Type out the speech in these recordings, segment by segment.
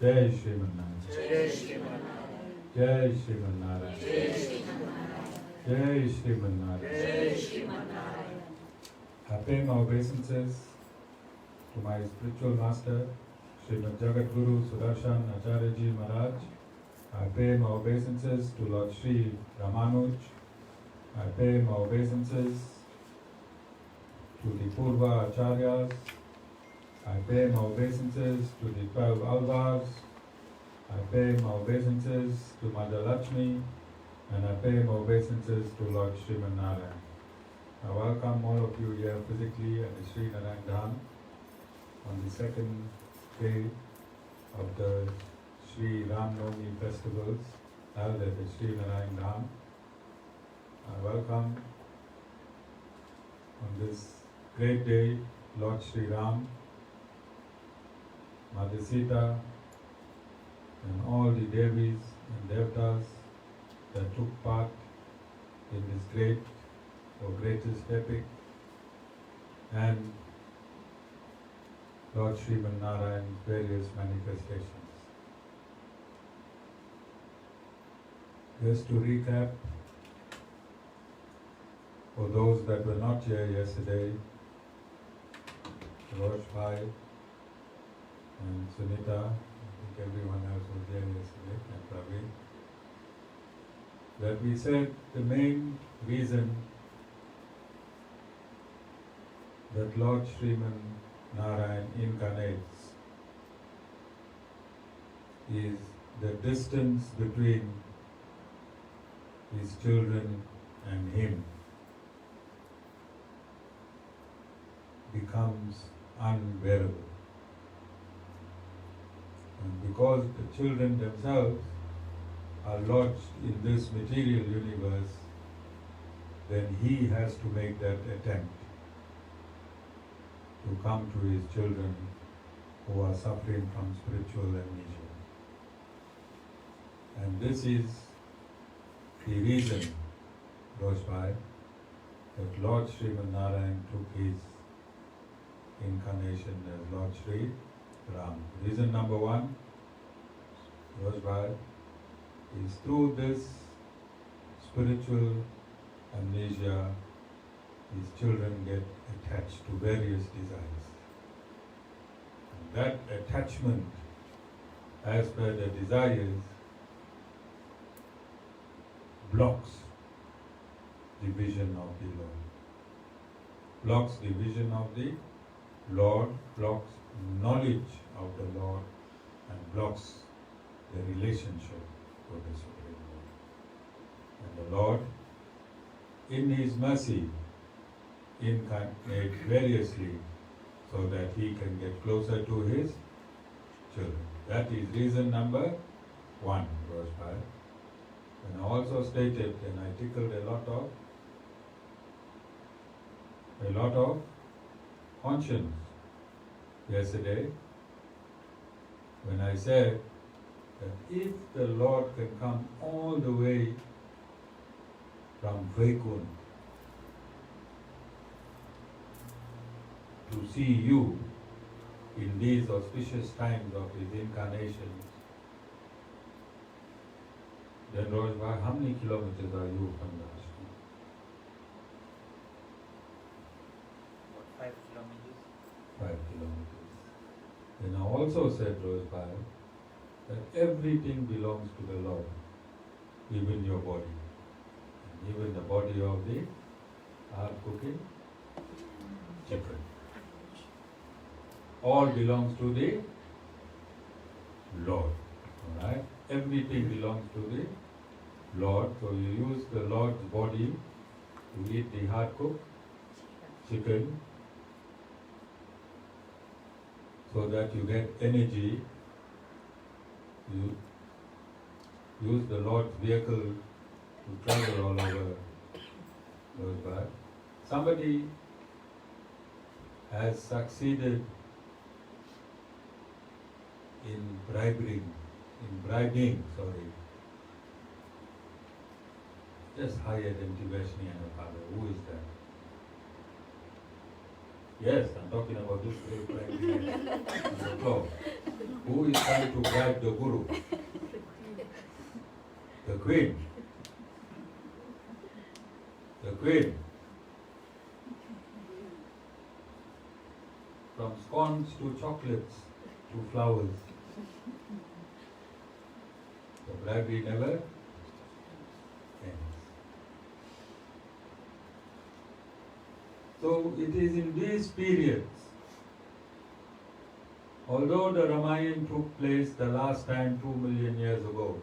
Jai Sriman Narayan. Jai Sriman Narayan. Jai Sriman Narayan. Jai Sriman Narayan. Jai Sriman Narayan. Jai Sriman Narayan. I pay my obeisances to my spiritual master, Srimad Jagat Guru Sudarshan Acharya Ji Maharaj. I pay my obeisances to Lord Sri Ramanuj. I pay my obeisances to the Purva Acharyas. I pay my obeisances to the 12 Alvars. I pay my obeisances to Mother Lakshmi. And I pay my obeisances to Lord Sriman Narayan. I welcome all of you here physically at the Sri Narayan Dham on the second day of the Sri Ram Navami festivals held at the Sri Narayan Dham. I welcome on this great day Lord Sri Ram, Mother Sita, and all the Devis and Devtas that took part in this great or greatest epic, and Lord Sriman Narayan's various manifestations. Just to recap, for those that were not here yesterday, Rosh, bhai, and Sunitha, I think everyone else was there yesterday, and Praveen, that we said the main reason that Lord Sriman Narayan incarnates is the distance between his children and him becomes unbearable. And because the children themselves are lodged in this material universe, then he has to make that attempt to come to his children who are suffering from spiritual amnesia. And this is the reason, Rosh, that Lord Sriman Narayan took his incarnation as Lord Sri Ram. Reason number one, Rosh, is through this spiritual amnesia, his children get attached to various desires. And that attachment, as per the desires, blocks the vision of the Lord. Blocks the vision of the Lord, blocks knowledge of the Lord, and blocks the relationship with the Supreme Lord. And the Lord, in His mercy, incarnate variously so that He can get closer to His children. That is reason number one, Rosh. And I also stated, and I tickled a lot of conscience yesterday when I said that if the Lord can come all the way from Vaikunth to see you in these auspicious times of His incarnation, then Rosh, how many kilometers are you from the ashram? What, 5 kilometers? 5 kilometers. Then I also said, Rosh, that everything belongs to the Lord, even your body, and even the body of the cooking chicken. All belongs to the Lord. Alright? Everything belongs to the Lord. So you use the Lord's body to eat the hard cooked chicken so that you get energy. You use the Lord's vehicle to travel all over those back. Somebody has succeeded in bribing, just hired Tivashni and her father. Who is that? Yes, I'm talking about this great bribing on the floor. Who is trying to bribe the Guru? The Queen. The Queen. From scones to chocolates to flowers. The bribery never ends. So it is in these periods, although the Ramayan took place the last time 2 million years ago,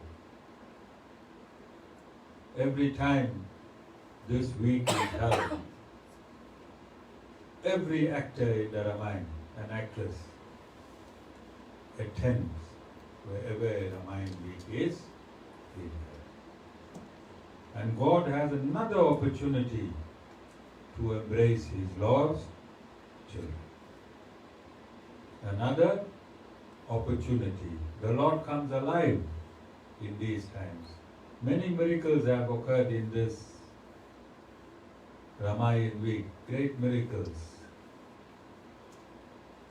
every time this week is held, every actor in the Ramayan, an actress, attends wherever Ramayan week is being held. And God has another opportunity to embrace His lost children. Another opportunity. The Lord comes alive in these times. Many miracles have occurred in this Ramayan week, great miracles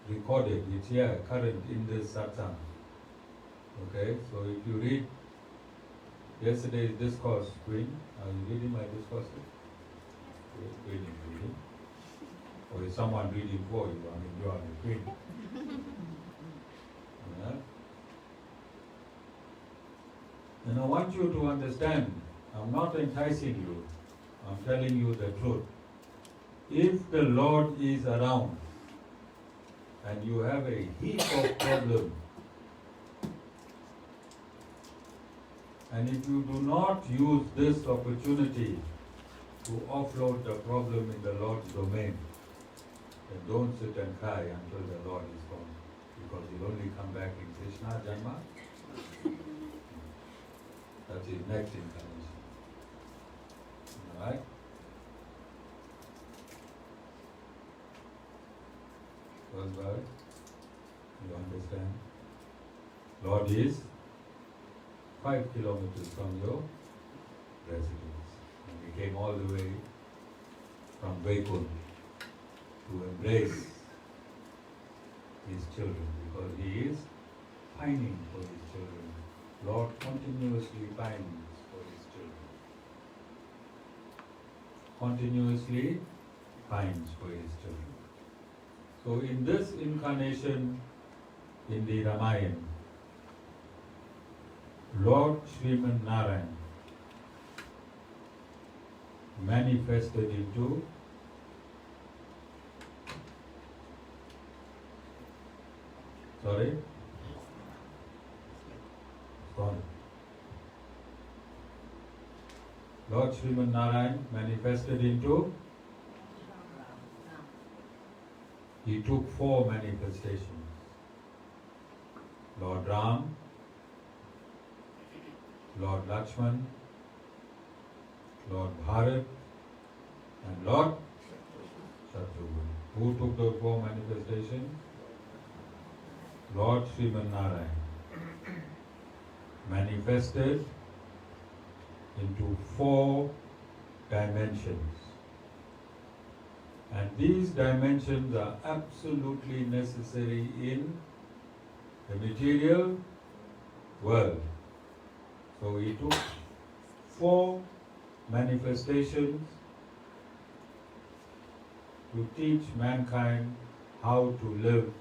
recorded. It's here, current in this satsang. Okay, so if you read yesterday's discourse, Queen, are you reading my discourse? Reading. Or is someone reading for you? I mean, you are the Queen. Yeah? And I want you to understand, I'm not enticing you, I'm telling you the truth. If the Lord is around and you have a heap of problems, and if you do not use this opportunity to offload the problem in the Lord's domain, then don't sit and cry until the Lord is gone, because He'll only come back in Krishna Janma. That's His next incarnation. Alright? First word, you understand? Lord is 5 kilometers from your residence. And He came all the way from Vaikunth to embrace His children, because He is pining for His children. Lord continuously pines for His children. Continuously pines for His children. So in this incarnation in the Ramayan, Lord Sriman Narayan manifested into Lord Sriman Narayan manifested into, He took 4 manifestations. Lord Ram, Lord Lakshman, Lord Bharat, and Lord Shatrughan. Who took those 4 manifestations? Lord Sriman Narayan manifested into 4 dimensions. And these dimensions are absolutely necessary in the material world. So He took 4 manifestations to teach mankind how to live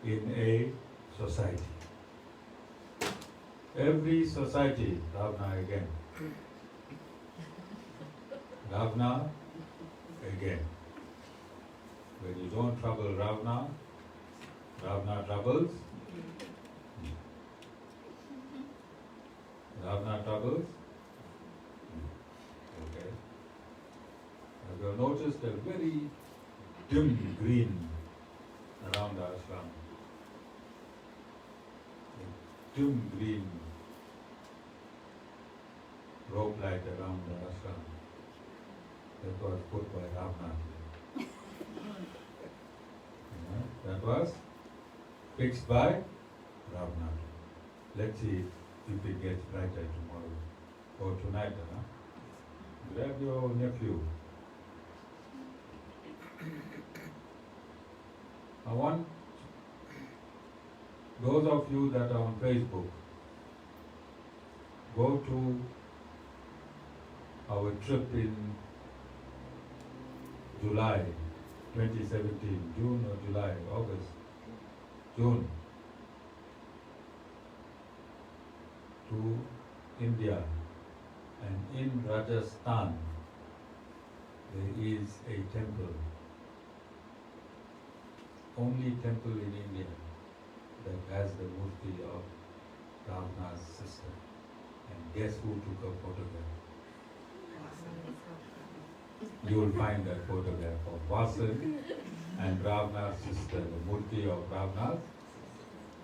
in a society. Every society, Ravana again. Ravana again. When you don't trouble Ravana, Ravana troubles. Ravana troubles. Okay. Have you noticed a very dim green around the ashram? A dim green rope light around the ashram. That was put by Ravana. That was fixed by Ravana. Let's see if it gets brighter tomorrow or tonight. Grab your nephew. I want Those of you that are on Facebook, go to our trip in July 2017, June or July, August, June, to India, and in Rajasthan there is a temple, only temple in India that has the murti of Ravana's sister. And guess who took a photograph? You will find that photograph of Vasan and Ravana's sister, the murti of Ravana's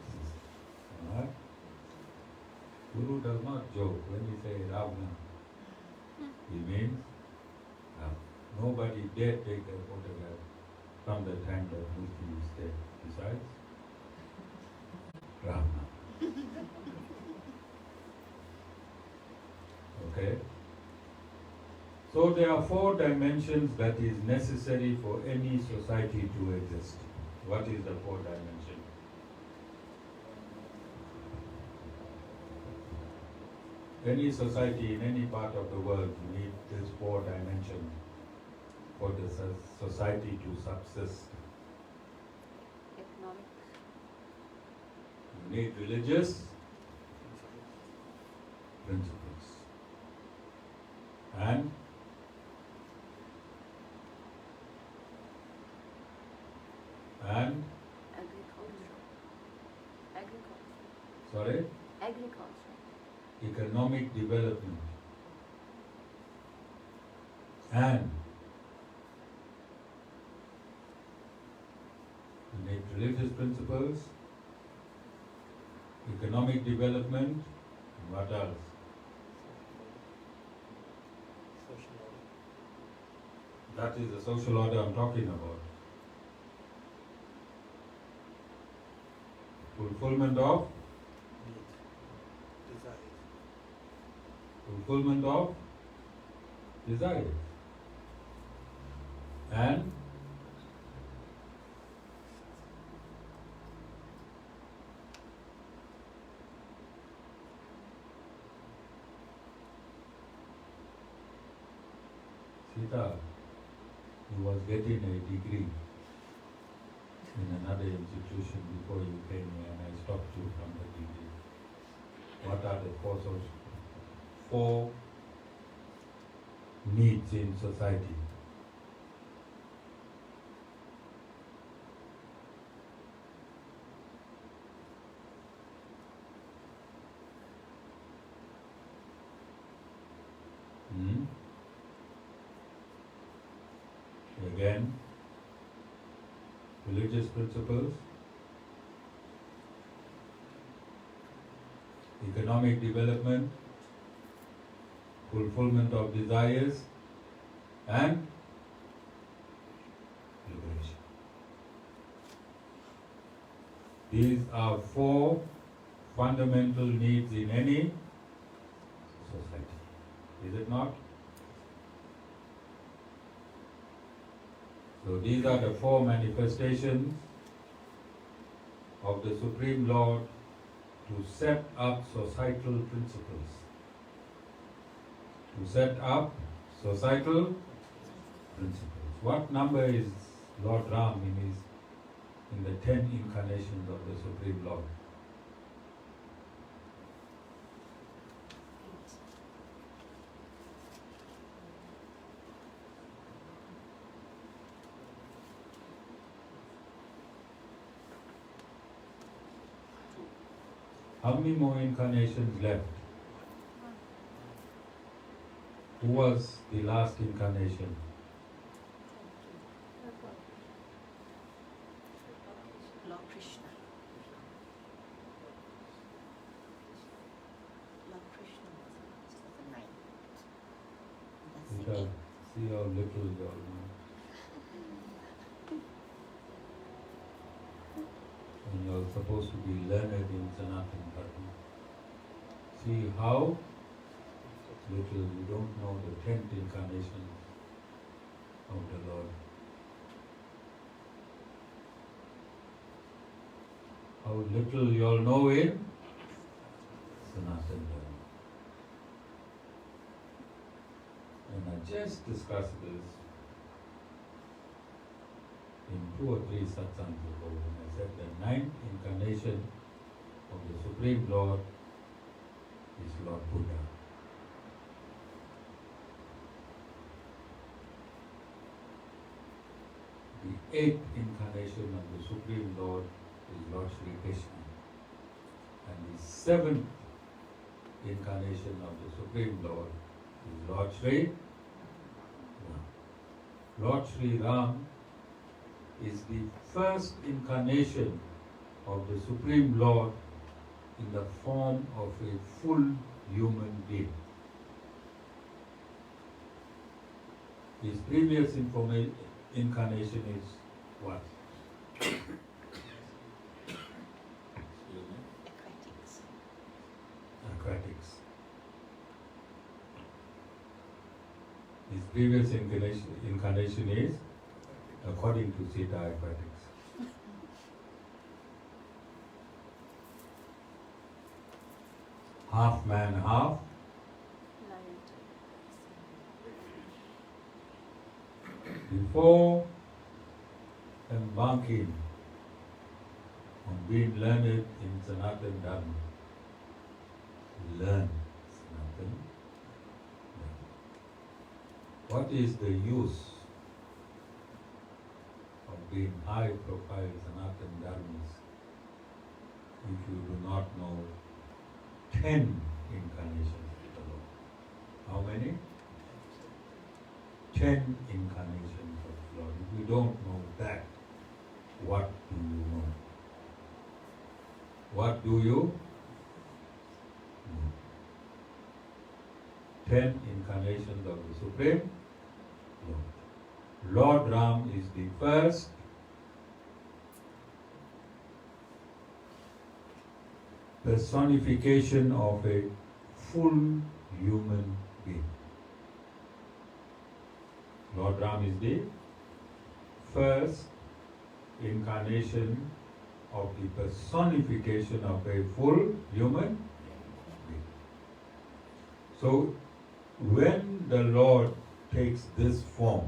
sister. Alright? Guru does not joke when he says Ravana. He means nobody dare take a photograph from the time that murti is there. Besides Ravana. Okay? So there are 4 dimensions that is necessary for any society to exist. What is the 4th dimension? Any society in any part of the world, you need this 4 dimension for the society to subsist. Economic. You need religious principles. And Agriculture. sorry, Agriculture. economic development. And you need religious principles, economic development, and what else? That is the social order I'm talking about. Fulfillment of desires. And Sita, you was getting a degree in another institution before you came here, and I stopped you from the degree. What are the 4 needs in society? Again, religious principles, economic development, fulfillment of desires, and liberation. These are 4 fundamental needs in any society. Is it not? So these are the 4 manifestations of the Supreme Lord to set up societal principles. To set up societal principles. What number is Lord Ram in the 10 incarnations of the Supreme Lord? How many more incarnations left? Who was the last incarnation? Lord Krishna. Lord Krishna was the 9th. That's the Sita, 8th. see how little you all know. And you're supposed to be learned in Sanatana Dharma. See how little you don't know the 10th incarnation of the Lord. how little you all know in Sanatana Dharma. And I just discussed this in 2 or 3 satsangs ago when I said the 9th incarnation of the Supreme Lord is Lord Buddha. The 8th incarnation of the Supreme Lord is Lord Sri Krishna. And the 7th incarnation of the Supreme Lord is Lord Sri Ram. Lord Sri Ram is the first incarnation of the Supreme Lord in the form of a full human being. His previous incarnation is what? Excuse me? Aquatics. Aquatics. His previous incarnation is, according to Sita, aquatics. Half man, half before embarking on being learned in Sanatana Dharma, learn Sanatana Dharma. What is the use of being high profile Sanatana Dharmis if you do not know 10 incarnations of the Lord? How many? 10 incarnations of the Lord. If you don't know that, what do you know? What do you know? 10 incarnations of the Supreme Lord. Lord Ram is the first personification of a full human being. Lord Ram is the first incarnation of the personification of a full human being. So, when the Lord takes this form,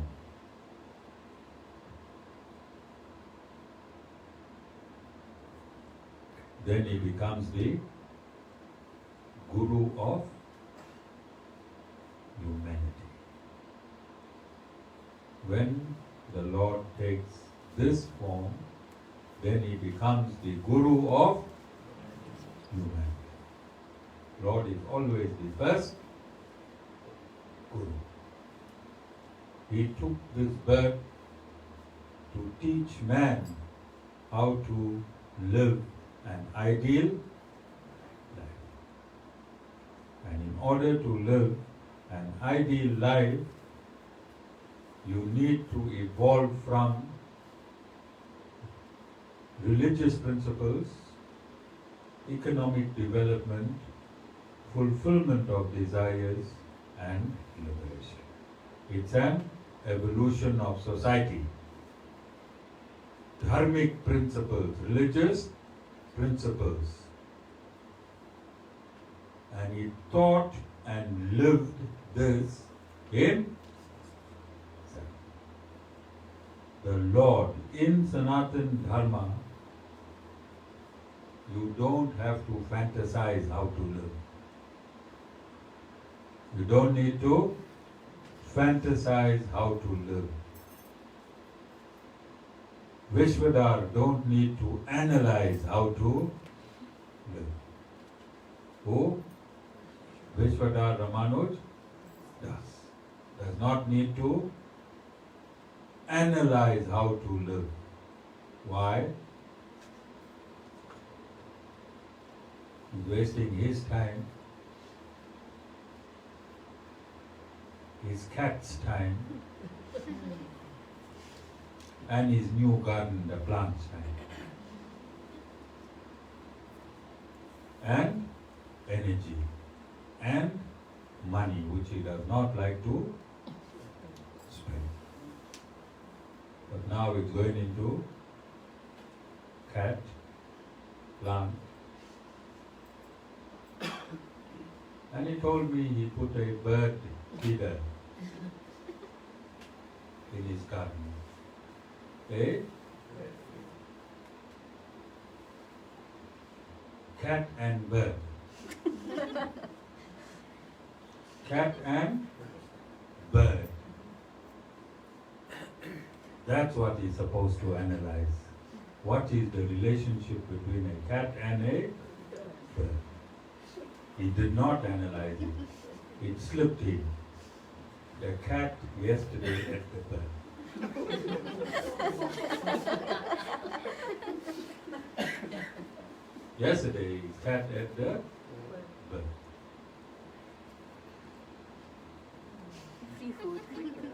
then he becomes the Guru of humanity. When the Lord takes this form, then he becomes the Guru of humanity. Lord is always the first Guru. He took this birth to teach man how to live an ideal life. And in order to live an ideal life, you need to evolve from religious principles, economic development, fulfillment of desires, and liberation. It's an evolution of society. Dharmic principles, religious principles. And he taught and lived this in the Lord. In Sanatana Dharma, you don't have to fantasize how to live. You don't need to fantasize how to live. Vishwadhar don't need to analyze how to live. Who? Vishwadhar Ramanuj does not need to analyze how to live. Why? He's wasting his time, his cat's time, and his new garden, the plant's time. And energy, and money, which he does not like to spend. But now it's going into cat plant. And he told me he put a bird feeder in his garden. A cat and bird. Cat and bird. That's what he's supposed to analyze. What is the relationship between a cat and a bird? He did not analyze it. It slipped in. The cat yesterday ate the bird. Yesterday, his cat ate the bird.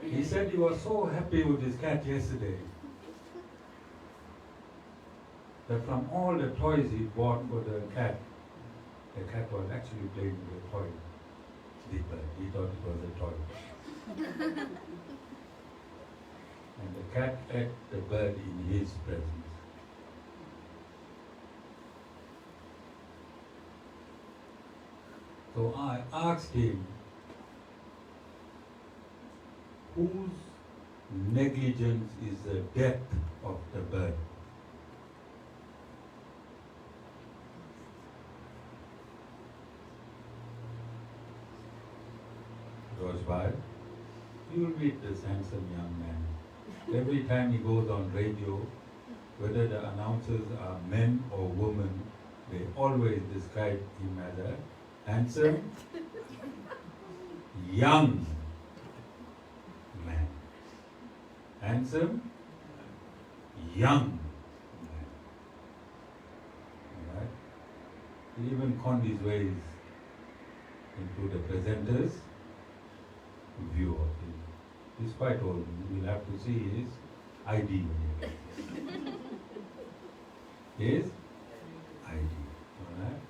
He said he was so happy with his cat yesterday that from all the toys he bought for the cat was actually playing with a toy. The bird. He thought it was a toy. And the cat ate the bird in his presence. So I asked him, whose negligence is the death of the bird? Rosh, you will meet this handsome young man. Every time he goes on radio, whether the announcers are men or women, they always describe him as a handsome, young man. Handsome, young man. Alright? He even conned his ways into the presenter's view of him. He's quite old. We'll have to see his ID when he gets here. His ID. Alright?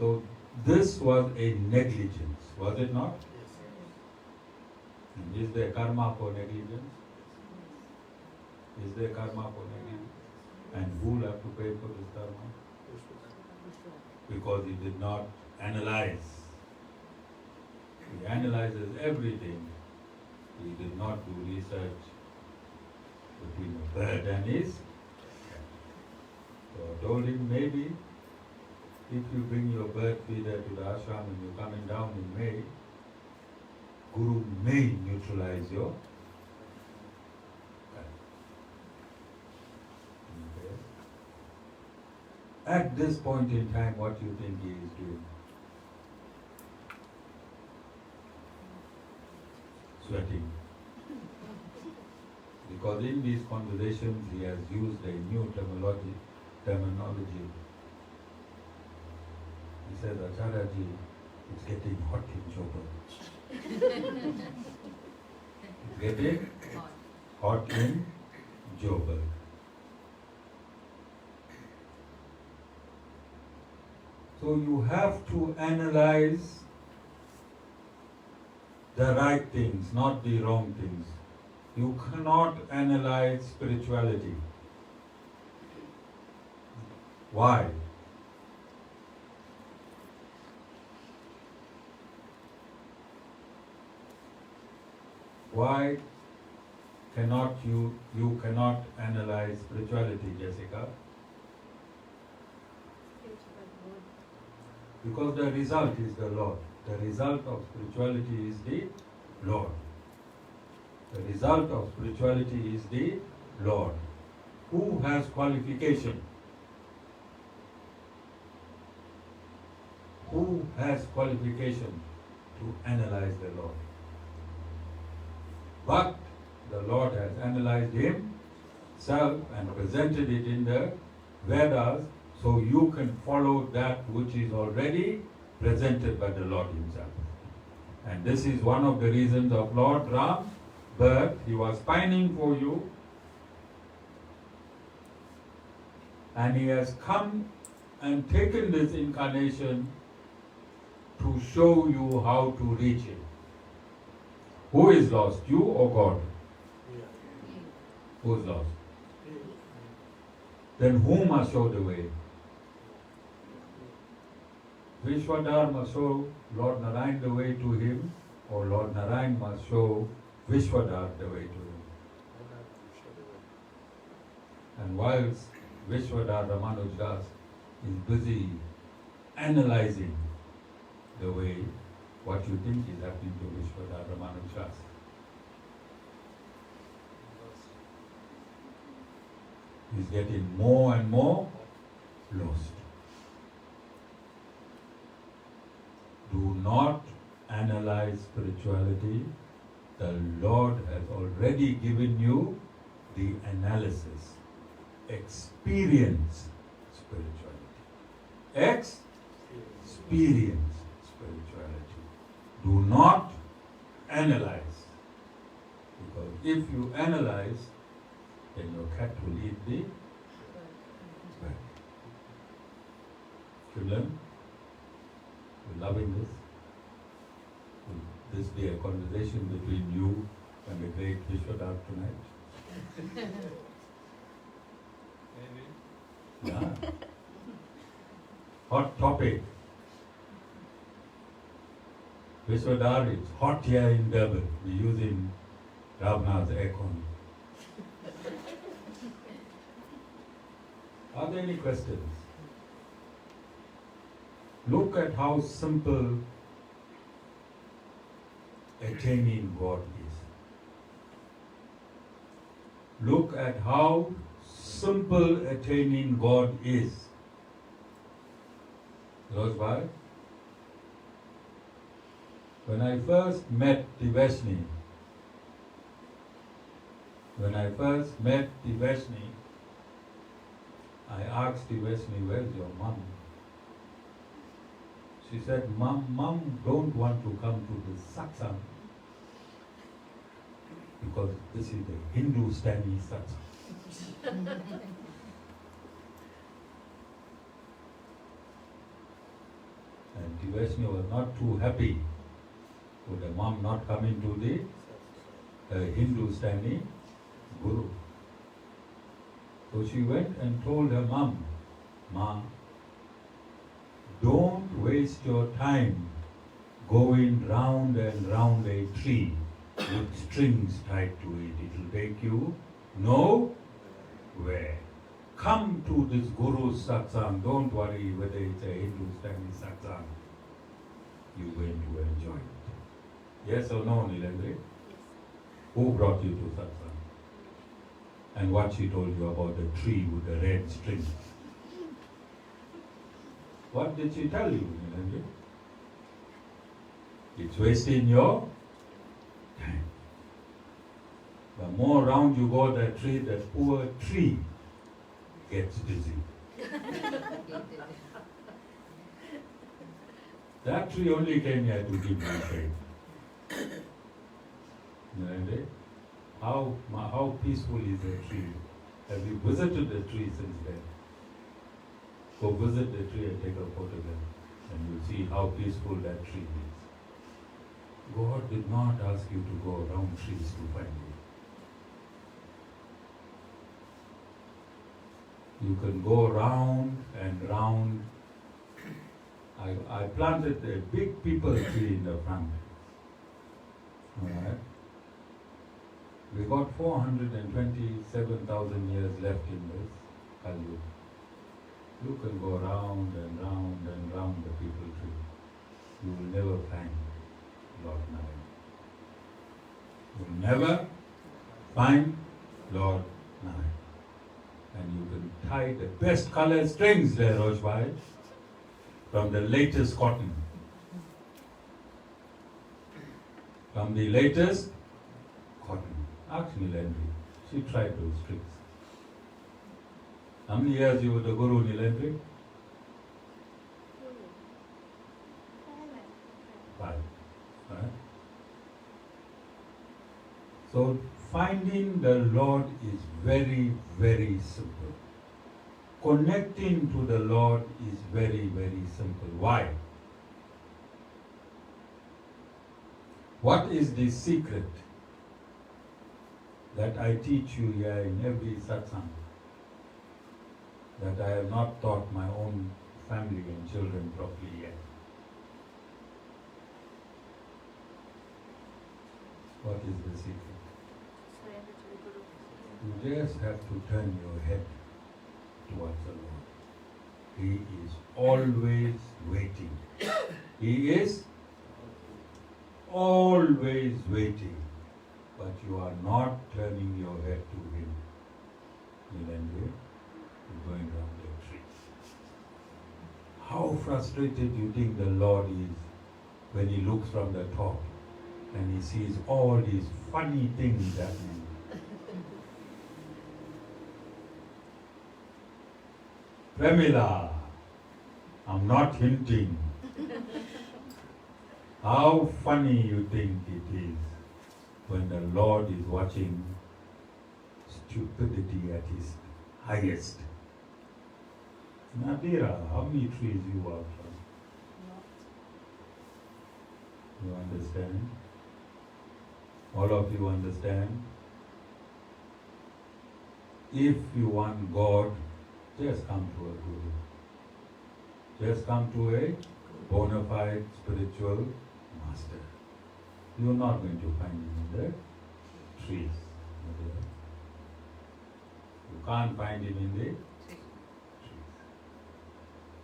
So this was a negligence, was it not? And is there karma for negligence? Is there karma for negligence? And who will have to pay for this karma? Because he did not analyze. He analyzes everything. He did not do research between a bird and his cat. So I told him, maybe if you bring your bird feeder to the ashram and you're coming down in May, Guru may neutralize your cat. Okay. At this point in time, what do you think he is doing? Sweating. Because in these conversations he has used a new terminology. He says, Acharyaji, it's getting hot in Joburg. It's getting hot in Joburg. So you have to analyze the right things, not the wrong things. You cannot analyze spirituality. Why? Why cannot you cannot analyze spirituality, Jessica? Because the result is the Lord. The result of spirituality is the Lord. The result of spirituality is the Lord. Who has qualification? Who has qualification to analyze the Lord? But the Lord has analyzed himself and presented it in the Vedas, so you can follow that which is already presented by the Lord himself. And this is one of the reasons of Lord Ram's birth. He was pining for you, and he has come and taken this incarnation to show you how to reach it. Who is lost, you or God? Who is lost? then who must show the way? Vishwadhar must show Lord Narayan the way to him, or Lord Narayan must show Vishwadhar the way to him. And whilst Vishwadhar Ramanuj Das is busy analyzing the way, what you think is happening to Vishwadhar Ramanuj Das? He's getting more and more lost. Do not analyze spirituality. The Lord has already given you the analysis. Experience spirituality. Experience spirituality. Do not analyze. Because if you analyze, then your cat will eat the bird. Children, you loving this? Will this be a conversation between you and the great Vishwadhar tonight? Maybe. Yeah. Hot topic. Vishwadhar is hot here in Durban. We're using Ravna's aircon. Are there any questions? Look at how simple attaining God is. Look at how simple attaining God is. Rosh, when I first met Tiveshni, I asked Tiveshni, where's your mom? She said, Mom don't want to come to the satsang because this is the Hindustani satsang. And Tiveshni was not too happy with the mom not coming to the Hindustani guru. So she went and told her mom, Ma, don't waste your time going round and round a tree with strings tied to it. It will take you nowhere. Come to this Guru's satsang. Don't worry whether it's a Hindustani satsang. You're going to enjoy it. Yes or no, Nilendra? Who brought you to satsang? And what she told you about the tree with the red string? What did she tell you, Nilendra? It's wasting your time. The more round you go that tree, that poor tree gets busy. That tree only came here to give me shade. Nilendra? How peaceful is the tree? Have you visited the tree since then? Go visit the tree and take a photograph, and you'll see how peaceful that tree is. God did not ask you to go around trees to find it. You can go round and round. I planted a big people tree in the front. Alright? We got 427,000 years left in this Kali Yuga. You can go round and round and round the people tree. You will never find Lord Narayan. You will never find Lord Narayan. And you can tie the best colored strings there, Rosh, from the latest cotton. From the latest cotton. Ask Nilendri. She tried those tricks. How many years you were the Guru, Nilendri? 5. Right? So finding the Lord is very, very simple. Connecting to the Lord is very, very simple. Why? What is the secret that I teach you here in every satsang? that I have not taught my own family and children properly yet. What is the secret? Surrender to the Guru. You just have to turn your head towards the Lord. He is always waiting. He is always waiting. But you are not turning your head to Him. You're going around the tree. How frustrated you think the Lord is when He looks from the top and He sees all these funny things happening. Pramila, I'm not hinting. How funny you think it is when the Lord is watching stupidity at its highest. Nadira, how many trees you are from? You understand? All of you understand? If you want God, just come to a Guru. Just come to a bona fide spiritual master. You are not going to find him in the trees. You can't find him in the trees.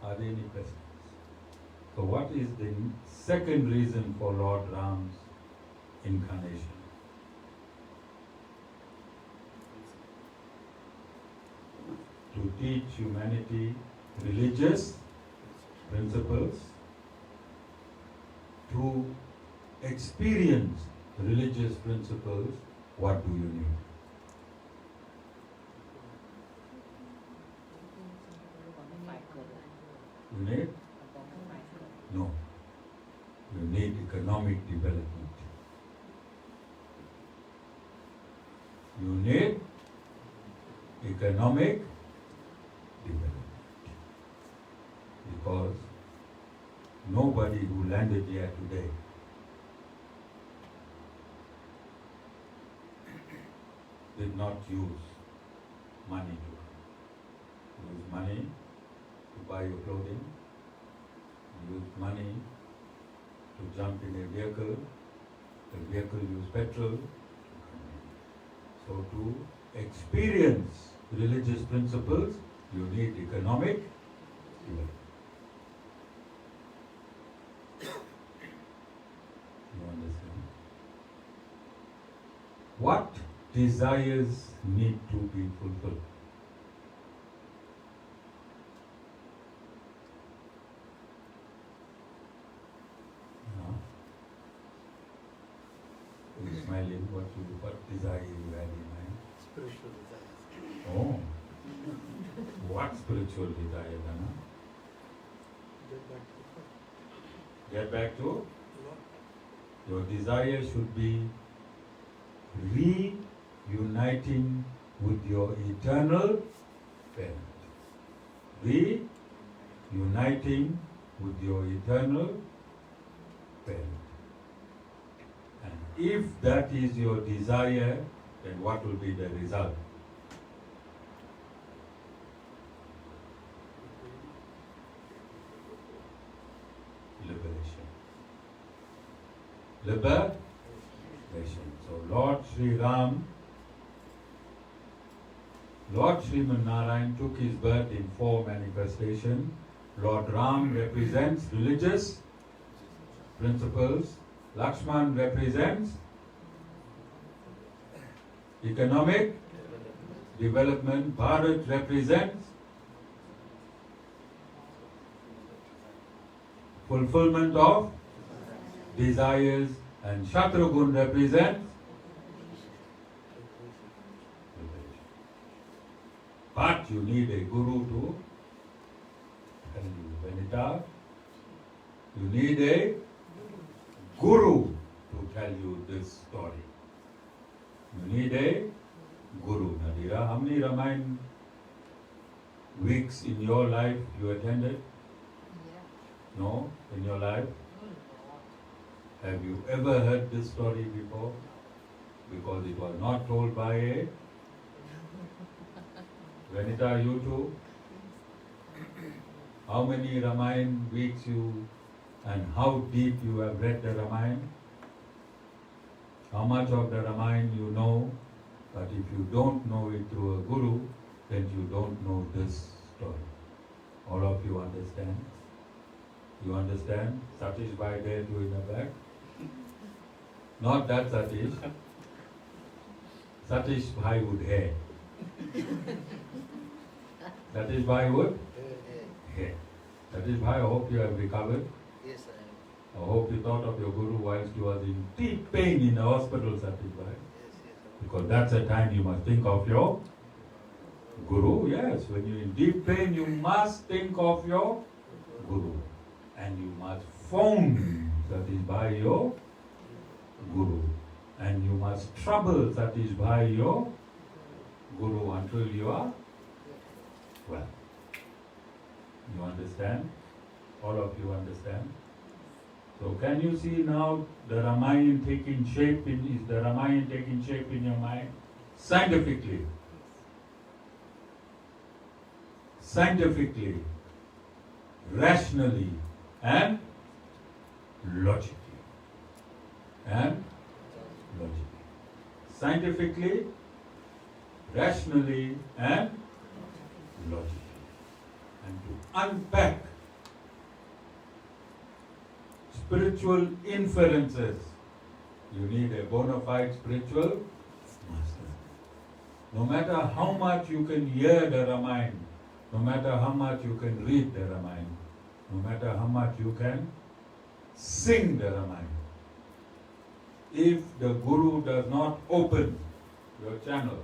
Are there any questions? So what is the second reason for Lord Ram's incarnation? To teach humanity religious principles, to experience religious principles. What do you need? You need? No. You need economic development. You need economic development. Because nobody who landed here today did not use money to use money to buy your clothing, use money to jump in a vehicle, the vehicle use petrol. So to experience religious principles, you need economic development. You understand? What desires need to be fulfilled? You're smiling. What desire you had in mind? Spiritual desires. Oh. What spiritual desire, Dana? Get back to Get back God. to? Lord. Your desire should be reuniting with your eternal parent. Reuniting with your eternal parent. And if that is your desire, then what will be the result? Liberation. Liberation. So Lord Sriman Narayan took his birth in 4 manifestations. Lord Ram represents religious principles. Lakshman represents economic development. Bharat represents fulfillment of desires, and Shatrughan represents liberation. But you need a guru to tell you, Vanita. You need a guru to tell you this story. You need a guru. Nadira, how many Ramayan weeks in your life you attended? No, in your life? Have you ever heard this story before? Because it was not told by a Vanita, you too? How many Ramayan weeks you and how deep you have read the Ramayan? How much of the Ramayan you know, but if you don't know it through a guru, then you don't know this story. All of you understand? You understand? Satish Bhai there too in the back? Not that Satish. Satish Bhai would hair. Satish Bhai would? Hair. Satish Bhai, I hope you have recovered. Yes, I I hope you thought of your guru whilst you was in deep pain in the hospital, Satish Bhai. Because that's the time you must think of your guru. Yes, when you're in deep pain, you must think of your guru. And you must phone Satish Bhai your guru. And you must trouble Satish Bhai your guru until you are well. You understand? All of you understand? So can you see now the Ramayan taking shape is the Ramayan taking shape in your mind? Scientifically. Scientifically, rationally, and logically. And logically. Scientifically, rationally, and logically. And to unpack spiritual inferences, you need a bona fide spiritual master. No matter how much you can hear the Ramayan, no matter how much you can read the Ramayan, no matter how much you can sing the Ramayan, if the Guru does not open your channel,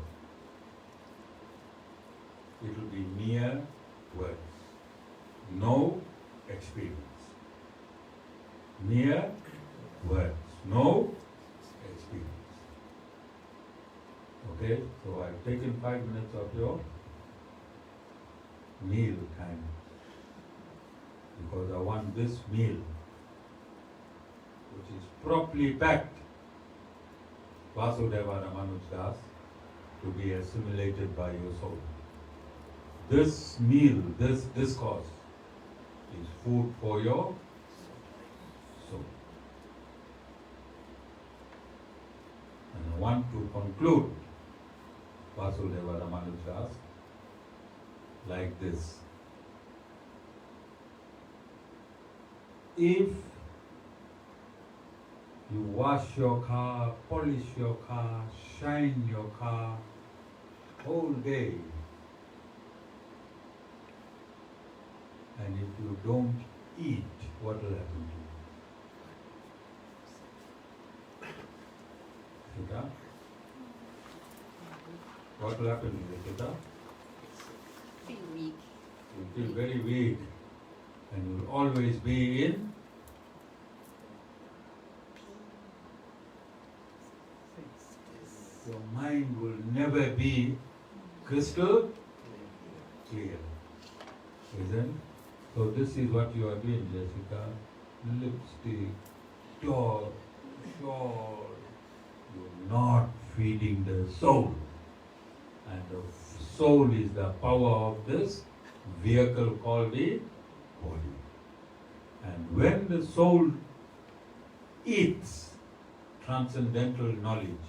it will be mere words, no experience. Mere words, no experience. Okay, so I've taken 5 minutes of your meal time because I want this meal, which is properly packed, Vasudeva Ramanuj Das, to be assimilated by your soul. This meal, this discourse is food for your soul. And I want to conclude Vasudeva Ramanuj Das like this. If you wash your car, polish your car, shine your car whole day, and if you don't eat, what will happen to you? Sita? What will happen to you, Sita? Feel weak. You feel very weak, and you will always be in your mind will never be crystal clear. Isn't? So this is what you are doing, Jessica. Lipstick, top, shawl. You're not feeding the soul. And the soul is the power of this vehicle called the body. And when the soul eats transcendental knowledge,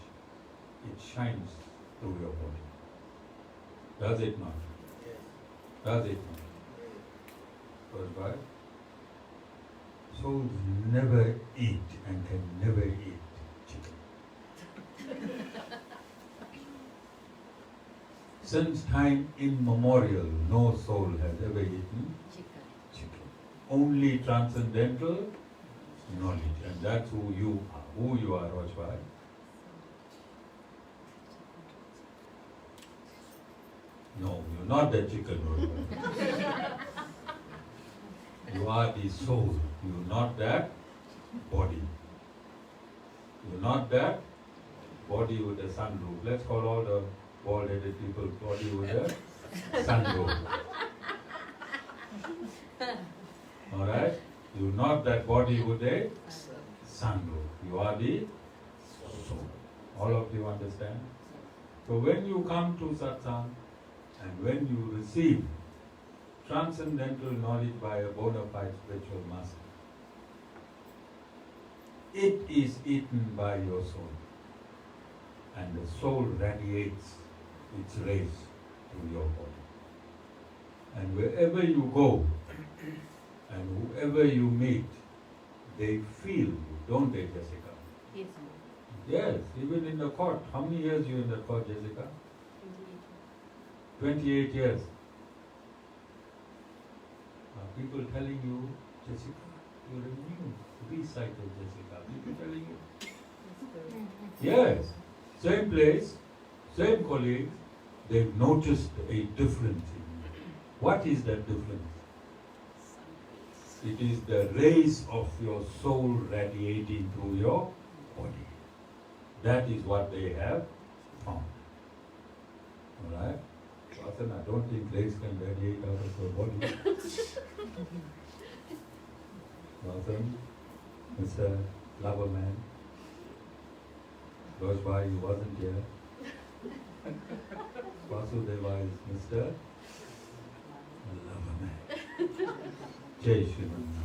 it shines through your body. Does it not? Does it not? First why? Souls never eat and can never eat chicken. Since time immemorial, no soul has ever eaten chicken. Only transcendental knowledge, and that's who you are. Who you are, Rosh. No, you're not the chicken, Rosh. You are the soul. You're not that body. You're not that body with a sunroof. Let's call all the bald-headed people body with a sunroof. Alright? You're not that body with a sunroof. You are the soul. All of you understand? So when you come to satsang and when you receive transcendental knowledge by a bona fide spiritual master. It is eaten by your soul, and the soul radiates its rays to your body. And wherever you go, and whoever you meet, they feel you, don't they, Jessica? Yes, Yes, even in the court. How many years you in the court, Jessica? 28 years. Are people telling you, Jessica, you're a new recycled Jessica? People telling you? Yes. Same place, same colleagues, they've noticed a difference in you. What is that difference? It is the rays of your soul radiating through your body. That is what they have found. Alright? Watson, I don't think rays can radiate out of your body. Watson, Mr. Loverman, Rosh bhai, he wasn't here. Vasudeva is Mr. Loverman. Jai Sriman Narayan.